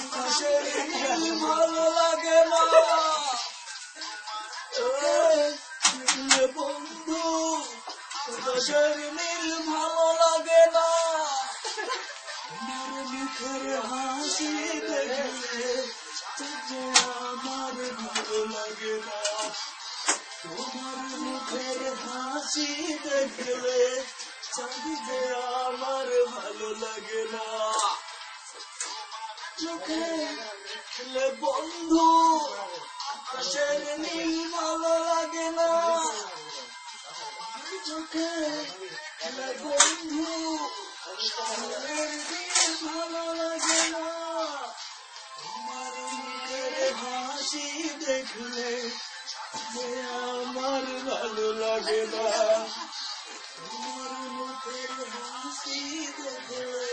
আকাশের নীল ভালো লাগে না বন্ধু, আকাশের নীল ভালো লাগে না, তোমার মুখের হাসি দেখলে তবু আমার ভালো লাগে না, তোমার মুখের হাসি দেখলে চাঁদিতে আমার ভালো লাগে না, চোখে দেখলে বন্ধু আকাশের নীল ভালো লাগে না, চোখে দেখলে বন্ধু আকাশের নীল ভালো লাগে না, তোমার মুখের হাসি দেখলে আমার ভালো লাগে না, তোমার মুখের হাসি দেখলে